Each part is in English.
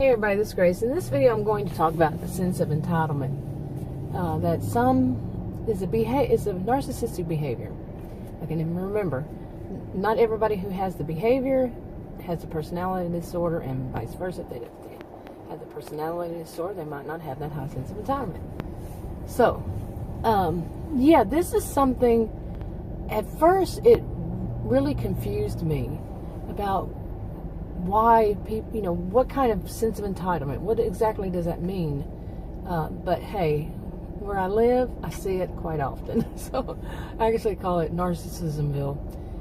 Hey everybody, this is Grace. In this video I'm going to talk about the sense of entitlement. That is a narcissistic behavior. Okay, and remember, not everybody who has the behavior has a personality disorder, and vice versa. If they have the personality disorder, they might not have that high sense of entitlement. So, yeah, this is something, at first it really confused me about why people, what kind of sense of entitlement, what exactly does that mean? But hey, where I live, I see it quite often. So I actually call it Narcissismville.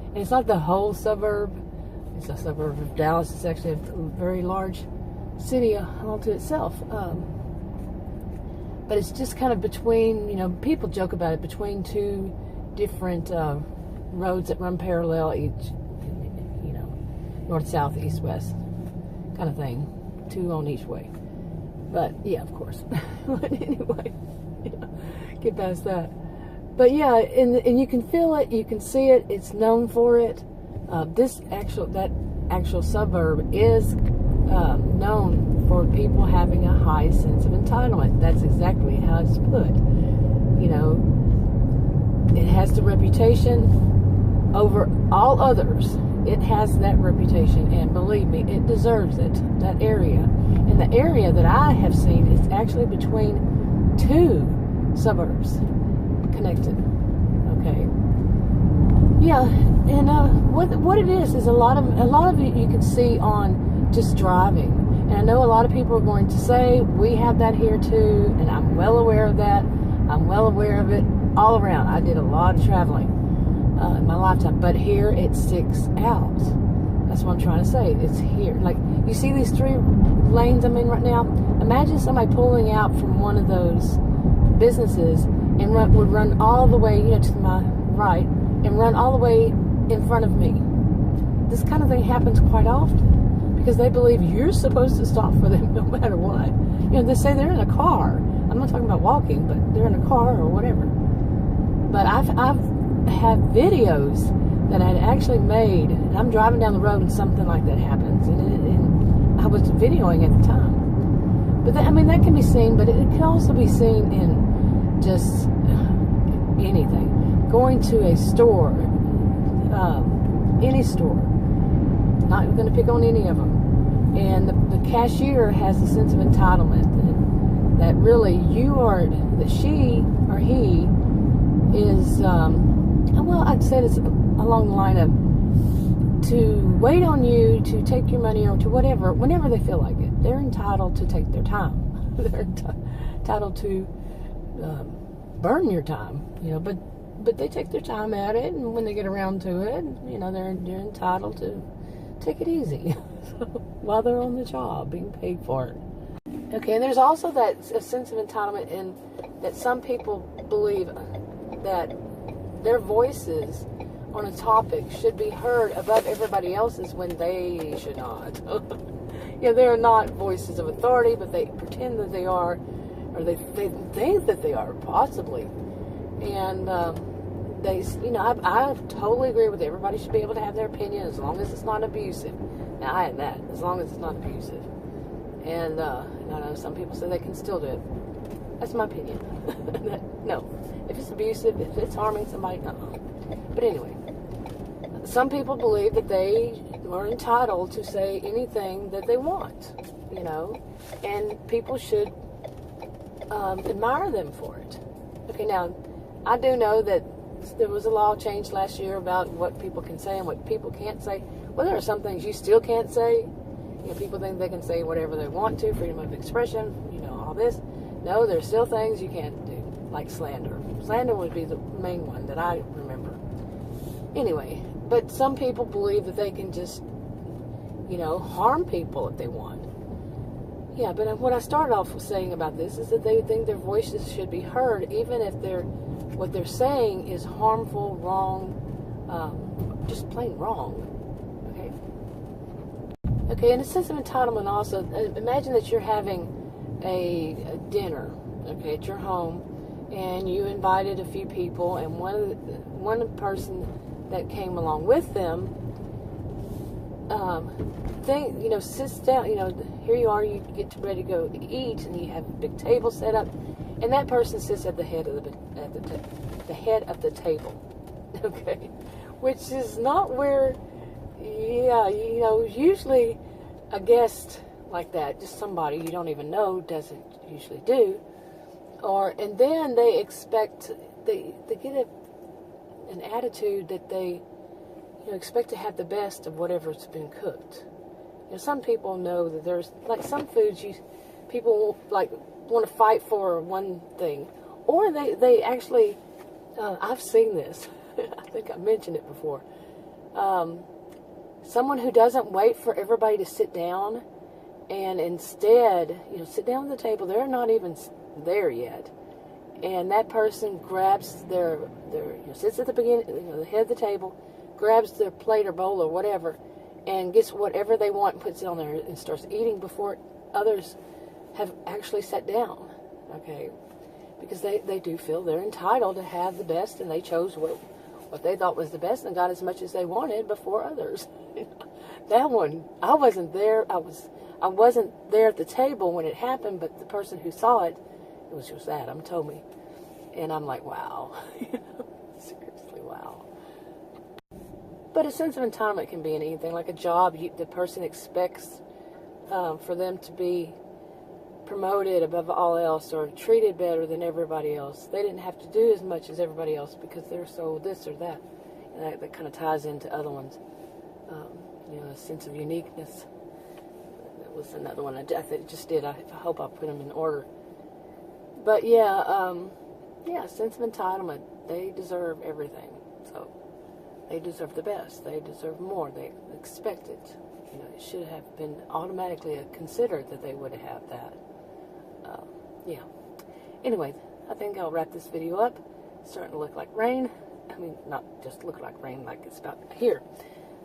And it's not the whole suburb. It's a suburb of Dallas. It's actually a very large city all to itself. But it's just kind of between, people joke about it, between two different roads that run parallel each, north, south, east, west kind of thing. Two on each way. But, yeah, of course. But anyway, get past that. But, yeah, and you can feel it. You can see it. It's known for it. That actual suburb is known for people having a high sense of entitlement. That's exactly how it's put. It has the reputation over all others. It has that reputation, and believe me, it deserves it, that area. And the area that I have seen is actually between two suburbs connected. Okay. Yeah, and what it is a lot of it you can see on just driving. And I know a lot of people are going to say, we have that here too, and I'm well aware of that. I'm well aware of it all around. I did a lot of traveling in my lifetime, but here it sticks out. That's what I'm trying to say. It's here. Like, you see these three lanes I'm in right now? Imagine somebody pulling out from one of those businesses and would run all the way, to my right, and run all the way in front of me. This kind of thing happens quite often because they believe you're supposed to stop for them no matter what. They say they're in a car. I'm not talking about walking, but they're in a car or whatever. But I've had videos that I had actually made, and I'm driving down the road and something like that happens, and I was videoing at the time. But that can be seen, but it can also be seen in just anything. Going to a store, any store, not going to pick on any of them, and the cashier has a sense of entitlement that really that she or he is, I'd say it's along the line of to wait on you, to take your money, or to whatever, whenever they feel like it. They're entitled to take their time. They're entitled to burn your time, but they take their time at it, and when they get around to it, they're entitled to take it easy while they're on the job, being paid for it. Okay, and there's also that sense of entitlement in that some people believe that their voices on a topic should be heard above everybody else's when they should not. They're not voices of authority, but they pretend that they are, or they think that they are, possibly. And I totally agree with everybody should be able to have their opinion as long as it's not abusive. Now, I have that, as long as it's not abusive. And I know some people say they can still do it. That's my opinion. No. If it's abusive, if it's harming somebody, no. But anyway, some people believe that they are entitled to say anything that they want, and people should admire them for it. Okay, now, I do know that there was a law changed last year about what people can say and what people can't say. Well, there are some things you still can't say. People think they can say whatever they want to, freedom of expression, all this. No, there's still things you can't do, like slander. Slander would be the main one that I remember. Anyway, but some people believe that they can just, harm people if they want. Yeah, but what I started off with saying about this is that they think their voices should be heard, even if what they're saying is harmful, wrong, just plain wrong. Okay, and a sense of entitlement also, imagine that you're having a dinner, at your home, and you invited a few people, and one person that came along with them sits down, here you are, you get ready to go eat, and you have a big table set up, and that person sits at the head of the head of the table, okay, which is not where, usually a guest like that, just somebody you don't even know, doesn't usually do, and then they expect, they get an attitude that they expect to have the best of whatever's been cooked. Some people know that there's, like, some foods people want to fight for one thing, or they actually, I've seen this, I think I mentioned it before, someone who doesn't wait for everybody to sit down, and instead, sit down at the table, they're not even there yet, and that person grabs their sits at the beginning, the head of the table, grabs their plate or bowl or whatever, and gets whatever they want and puts it on there and starts eating before others have actually sat down, okay? Because they do feel they're entitled to have the best, and they chose what they thought was the best and got as much as they wanted before others. That one, I wasn't there. I wasn't there at the table when it happened, but the person who saw it, it was just Adam told me, and I'm like, wow, seriously, wow. But a sense of entitlement can be in anything, like a job. The person expects for them to be promoted above all else, or treated better than everybody else. They didn't have to do as much as everybody else because they're so this or that. And that kind of ties into other ones. A sense of uniqueness. That was another one I just did. I hope I put them in order. But sense of entitlement. They deserve everything. So they deserve the best. They deserve more. They expect it. It should have been automatically considered that they would have that. Anyway, I think I'll wrap this video up. It's starting to look like rain. I mean, not just look like rain, like it's about here.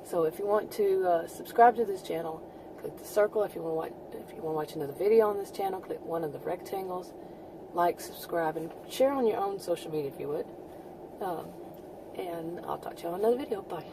So if you want to subscribe to this channel, click the circle. If you want to watch another video on this channel, click one of the rectangles. Like, subscribe, and share on your own social media if you would. And I'll talk to you on another video. Bye.